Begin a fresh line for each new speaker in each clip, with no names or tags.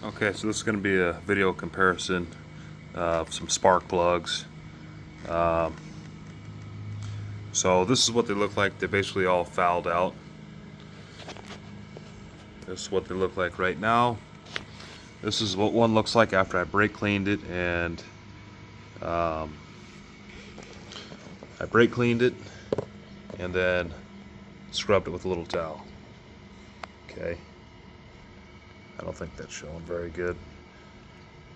Okay, so this is going to be a video comparison of some spark plugs. Um, so this is what they look like. They're basically all fouled out. This is what they look like right now. This is what one looks like after I brake cleaned it, and I brake cleaned it and then scrubbed it with a little towel. Okay, I don't think that's showing very good.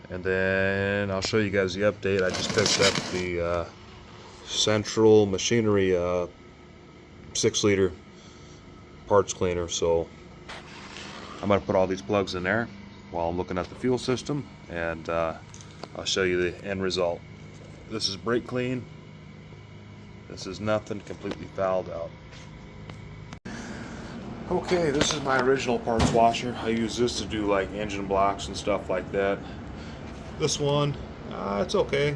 And then I'll show you guys the update. I just picked up the Central Machinery 6-liter parts cleaner, so I'm going to put all these plugs in there while I'm looking at the fuel system, and I'll show you the end result. This is brake clean. This is nothing, completely fouled out. Okay, this is my original parts washer. I use this to do like engine blocks and stuff like that. This one, it's okay.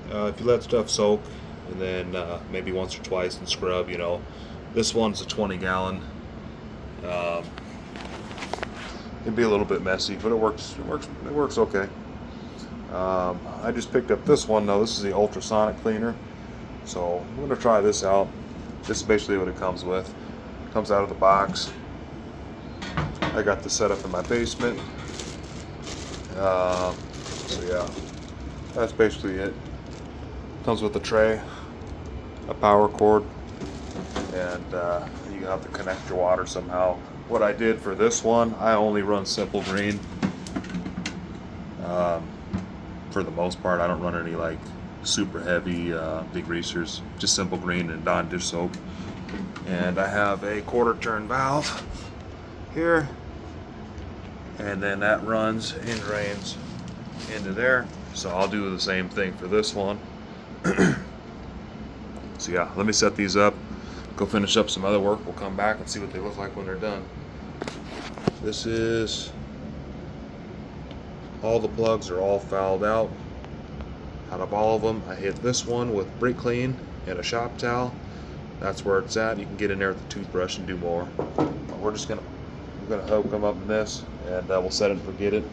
If you let stuff soak and then maybe once or twice and scrub, you know. This one's a 20-gallon. It'd be a little bit messy, but it works okay. I just picked up this one though. This is the Ultrasonic cleaner. So I'm gonna try this out. This is basically what it comes with. It comes out of the box. I got this set up in my basement. So yeah, that's basically it. Comes with a tray, a power cord, and you have to connect your water somehow. What I did for this one, I only run simple green. For the most part, I don't run any like super heavy degreasers, just simple green and Dawn dish soap. And I have a quarter turn valve here, and then that runs and drains into there. So I'll do the same thing for this one. So yeah, let me set these up, go finish up some other work. We'll come back and see what they look like when they're done. This is, all the plugs are all fouled out. Out of all of them, I hit this one with brake clean and a shop towel. That's where it's at. You can get in there with a toothbrush and do more. We're gonna hook them up in this, and we'll set it and forget it.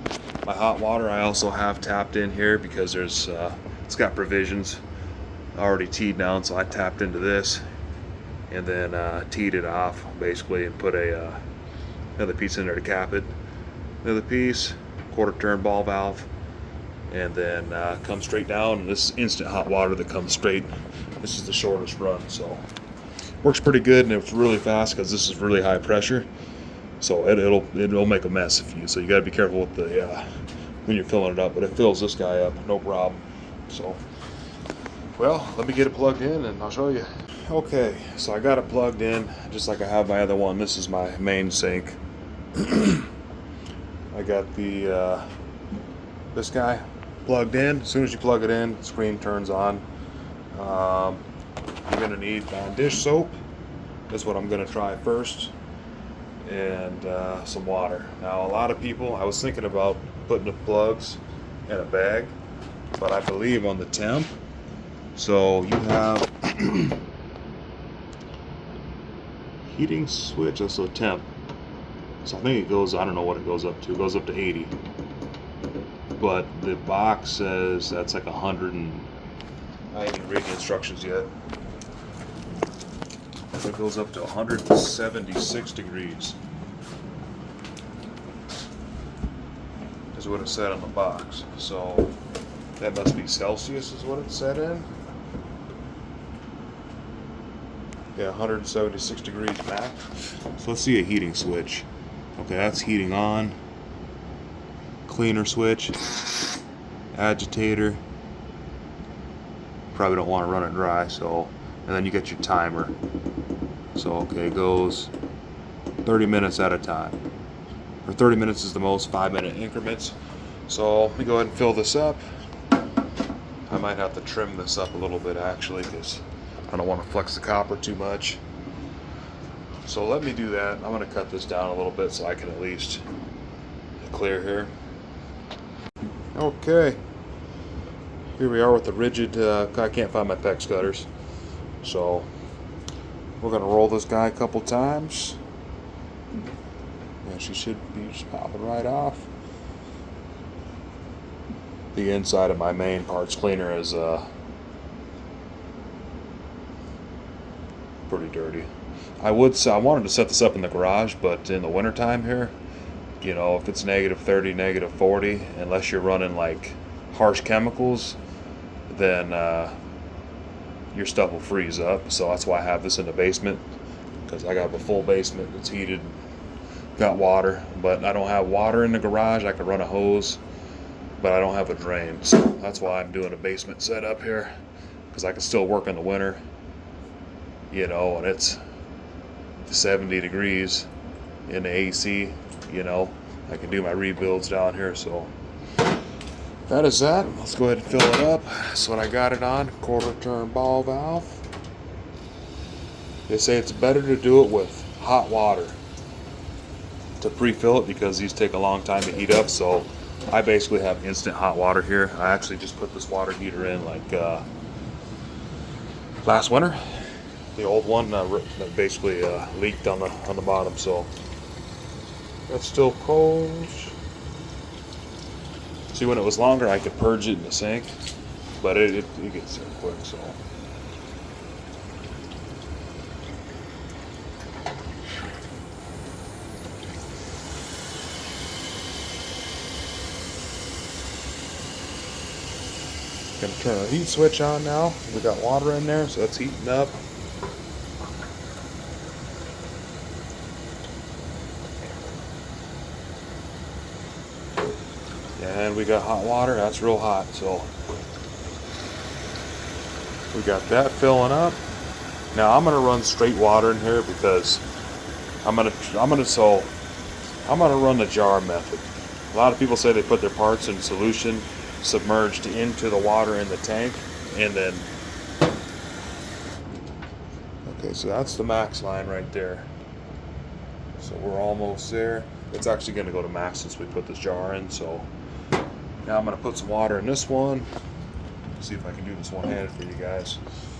My hot water I also have tapped in here because there's it's got provisions already teed down, so I tapped into this and then teed it off basically and put another piece in there to cap it. Another piece, quarter turn ball valve, and then come straight down. And this is instant hot water that comes straight. This is the shortest run, so works pretty good, and it's really fast because this is really high pressure. So it'll make a mess if you. So you got to be careful with the when you're filling it up. But it fills this guy up, no problem. So, well, let me get it plugged in and I'll show you. Okay, so I got it plugged in just like I have my other one. This is my main sink. I got the this guy plugged in. As soon as you plug it in, the screen turns on. You're gonna need dish soap. That's what I'm gonna try first, and some water. Now, a lot of people, I was thinking about putting the plugs in a bag, but I believe on the temp. So you have heating switch, also temp. So I think it goes, I don't know what it goes up to. It goes up to 80. But the box says that's like 100 and I didn't read the instructions yet. It goes up to 176 degrees. Is what it said on the box. So that must be Celsius is what it said in. Yeah, 176 degrees max. So let's see a heating switch. Okay, that's heating on. Cleaner switch. Agitator. Probably don't want to run it dry, so, and then you get your timer. So okay, it goes 30 minutes at a time. Or 30 minutes is the most, 5-minute increments. So let me go ahead and fill this up. I might have to trim this up a little bit actually, because I don't want to flex the copper too much. So let me do that. I'm going to cut this down a little bit so I can at least clear here. Okay. Here we are with the rigid, I can't find my PEX cutters. So we're going to roll this guy a couple times. And she should be just popping right off. The inside of my main parts cleaner is pretty dirty. I wanted to set this up in the garage, but in the wintertime here, you know, if it's -30, -40, unless you're running like harsh chemicals, then your stuff will freeze up. So that's why I have this in the basement, because I got a full basement that's heated, got water, but I don't have water in the garage. I could run a hose, but I don't have a drain. So that's why I'm doing a basement setup here, because I can still work in the winter, you know, and it's 70 degrees in the AC, you know. I can do my rebuilds down here. So that is that. Let's go ahead and fill it up. That's what I got it on, quarter turn ball valve. They say it's better to do it with hot water to pre-fill it, because these take a long time to heat up. So I basically have instant hot water here. I actually just put this water heater in like last winter. The old one that basically leaked on the bottom. So that's still cold. See, when it was longer, I could purge it in the sink, but it gets there quick. So gonna turn the heat switch on now. We got water in there, so it's heating up. And we got hot water. That's real hot. So we got that filling up. Now I'm gonna run straight water in here, because I'm gonna run the jar method. A lot of people say they put their parts in solution submerged into the water in the tank, and then okay, so that's the max line right there. So we're almost there. It's actually going to go to max since we put this jar in. So now I'm going to put some water in this one. See if I can do this one-handed for you guys.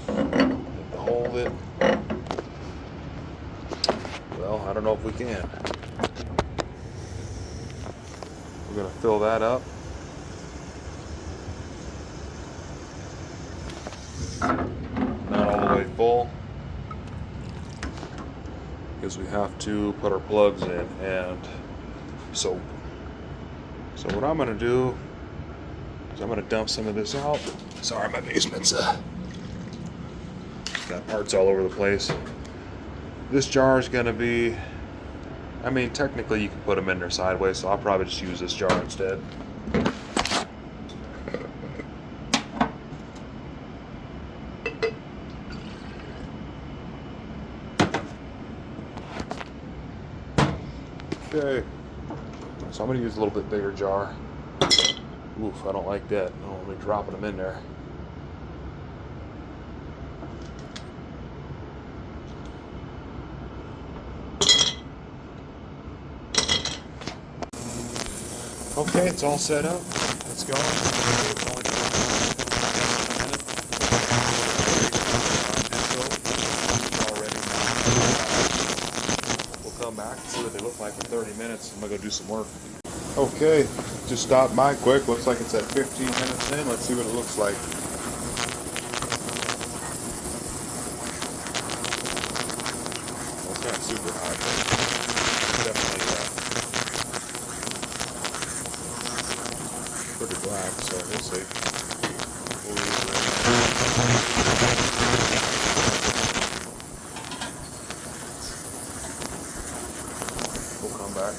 Have to hold it. Well, I don't know if we can. We're going to fill that up. Not all the way full, because we have to put our plugs in and soap. So what I'm going to do is I'm going to dump some of this out. Sorry, my basement's got parts all over the place. This jar is going to be, I mean, technically you can put them in there sideways, so I'll probably just use this jar instead. Okay, so I'm going to use a little bit bigger jar. Oof, I don't like that. I don't want to be dropping them in there. Okay, it's all set up. Let's go. We'll come back and see what they look like in 30 minutes. I'm going to go do some work. Okay, just stopped by quick. Looks like it's at 15 minutes in. Let's see what it looks like. Well, it's not super hot, but it's definitely pretty black, so we'll see. We'll come back.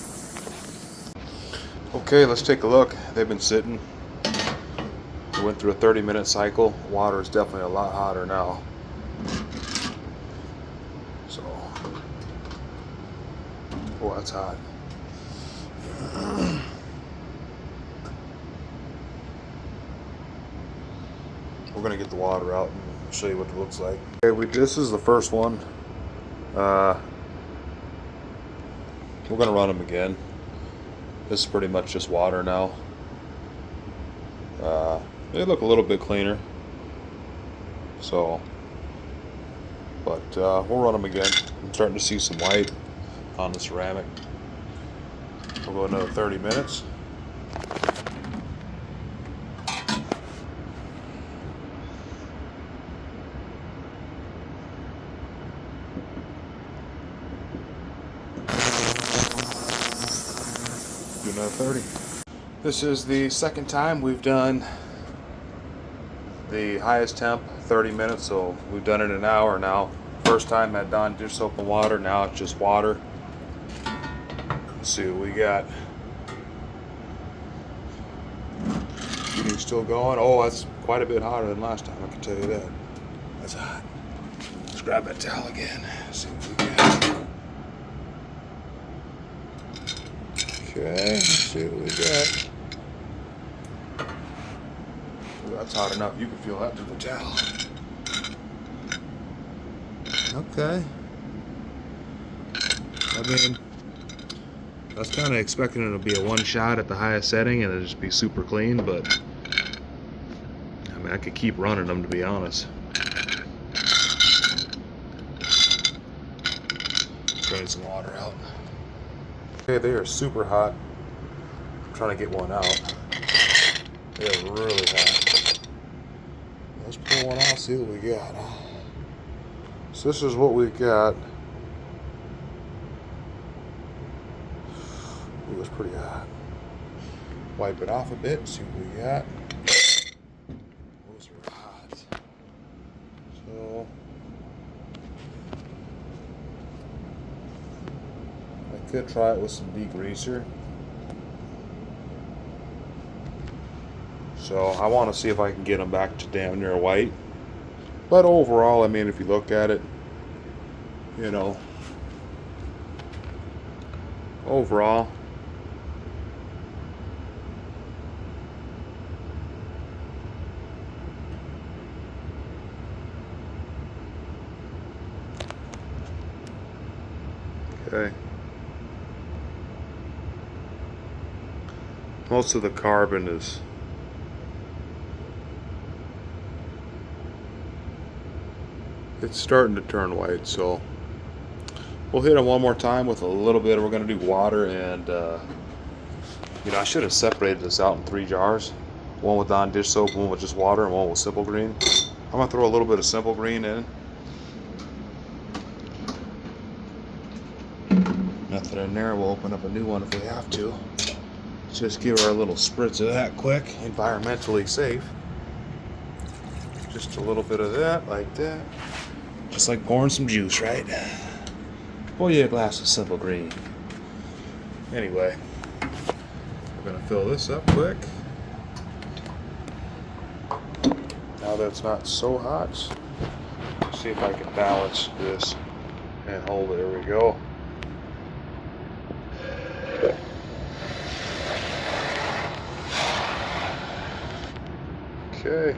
Okay, let's take a look. They've been sitting. We went through a 30-minute cycle. Water is definitely a lot hotter now. So, oh, that's hot. We're gonna get the water out and show you what it looks like. Okay, this is the first one. We're gonna run them again. This is pretty much just water now. They look a little bit cleaner. So, but we'll run them again. I'm starting to see some white on the ceramic. We'll go another 30 minutes. another 30. This is the second time we've done the highest temp 30 minutes, so we've done it in an hour now. First time had Dawn dish soap and water, now it's just water. Let's see what we got. Heating's still going. Oh, that's quite a bit hotter than last time, I can tell you that. That's hot. Let's grab that towel again. See what we got. Okay, let's see what we got. Ooh, that's hot enough. You can feel that through the towel. Okay. I mean, I was kind of expecting it to be a one shot at the highest setting and it'd just be super clean, but I mean, I could keep running them, to be honest. Drain some water out. Okay, they are super hot. I'm trying to get one out. They are really hot. Let's pull one out, see what we got. So this is what we got. Ooh, it's pretty hot. Wipe it off a bit, see what we got. Those are hot. So I could try it with some degreaser. So I want to see if I can get them back to damn near white. But overall, I mean, if you look at it, you know, overall, okay. Most of the carbon is it's starting to turn white, so we'll hit them one more time with a little bit. We're going to do water and, you know, I should have separated this out in 3 jars. One with Dawn dish soap, one with just water, and one with Simple Green. I'm going to throw a little bit of Simple Green in. Nothing in there. We'll open up a new one if we have to. Just give her a little spritz of that quick, environmentally safe. Just a little bit of that, like that. Just like pouring some juice, right? Pour you a glass of Simple Green. Anyway, we're gonna fill this up quick. Now that it's not so hot, see if I can balance this and hold it. There we go. Okay.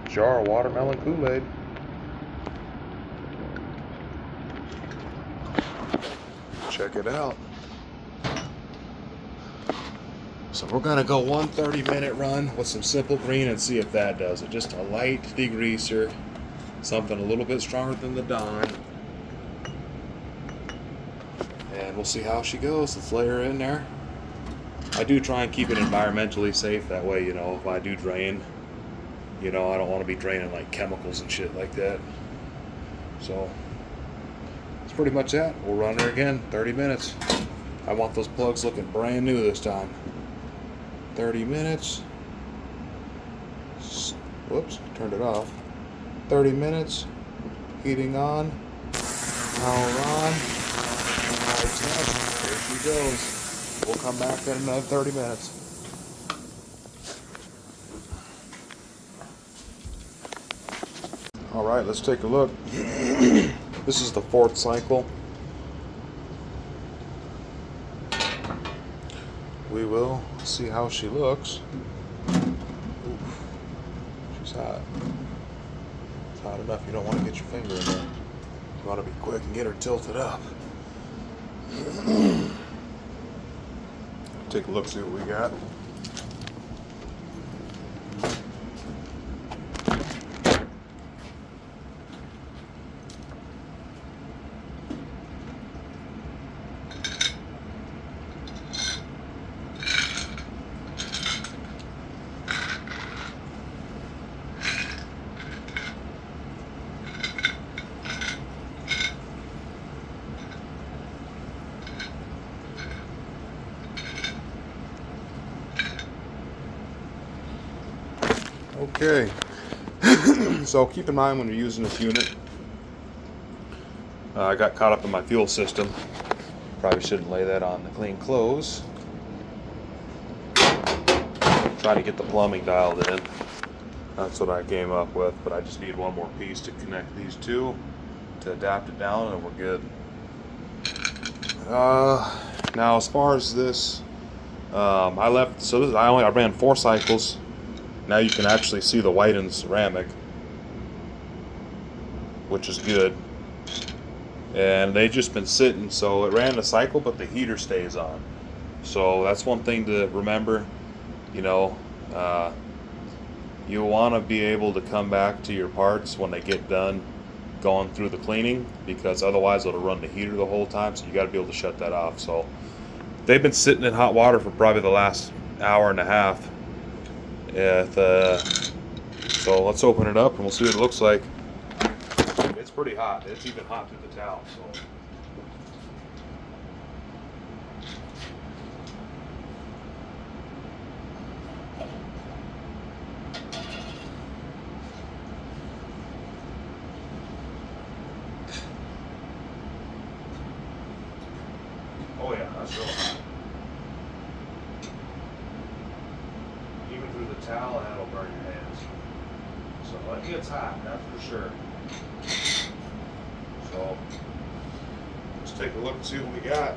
Jar of watermelon Kool-Aid. Check it out. So we're gonna go 1 30-minute run with some Simple Green and see if that does it. Just a light degreaser, something a little bit stronger than the Dawn, and we'll see how she goes. Let's lay her in there. I do try and keep it environmentally safe. That way, you know, if I do drain, you know, I don't want to be draining like chemicals and shit like that. So that's pretty much that. We'll run her again, 30 minutes. I want those plugs looking brand new this time. 30 minutes. Whoops, turned it off. 30 minutes. Heating on. Power on. Here she goes. We'll come back in another 30 minutes. All right, let's take a look. This is the 4th cycle. We will see how she looks. Oof. She's hot. It's hot enough you don't want to get your finger in there. You want to be quick and get her tilted up. Take a look, see what we got. Okay, so keep in mind when you're using this unit, I got caught up in my fuel system. Probably shouldn't lay that on the clean clothes. Try to get the plumbing dialed in. That's what I came up with, but I just need one more piece to connect these two to adapt it down, and we're good. Now as far as this, I ran 4 cycles. Now you can actually see the whitened ceramic, which is good. And they've just been sitting, so it ran a cycle, but the heater stays on. So that's one thing to remember. You know, you want to be able to come back to your parts when they get done going through the cleaning, because otherwise it'll run the heater the whole time, so you got to be able to shut that off. So they've been sitting in hot water for probably the last hour and a half. So let's open it up and we'll see what it looks like. It's pretty hot. It's even hot through the towel. So. Oh yeah, that's real hot. Even through the towel, and it'll burn your hands. So it gets hot, that's for sure. So let's take a look and see what we got.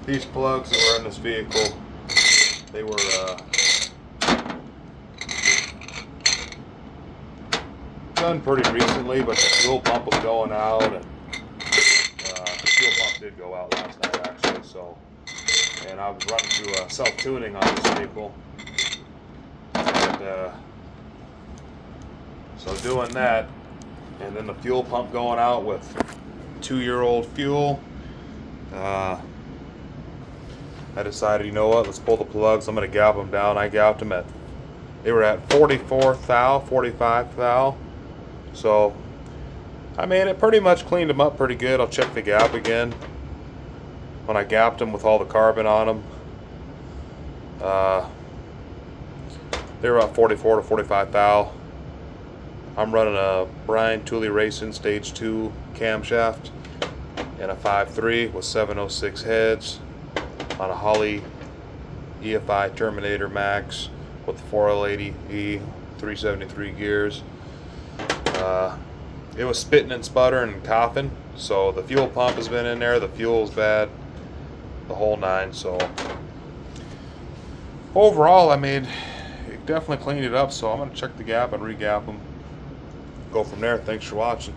These plugs that were in this vehicle, they were done pretty recently, but the fuel pump was going out, and the fuel pump did go out last night actually. So, and I was running through self-tuning on this vehicle, and so doing that, and then the fuel pump going out with 2-year-old fuel. I decided, you know what, let's pull the plugs. I'm going to gap them down. I gapped them they were at 44 thou, 45 thou. So, I mean, it pretty much cleaned them up pretty good. I'll check the gap again when I gapped them with all the carbon on them. They were about 44 to 45 thou. I'm running a Brian Tooley Racing Stage 2 camshaft and a 5.3 with 706 heads on a Holley EFI Terminator Max with 4L80E 373 gears. It was spitting and sputtering and coughing, so the fuel pump has been in there, the fuel's bad, the whole 9. So overall, I mean, it definitely cleaned it up. So I'm going to check the gap and re-gap them, go from there. Thanks for watching.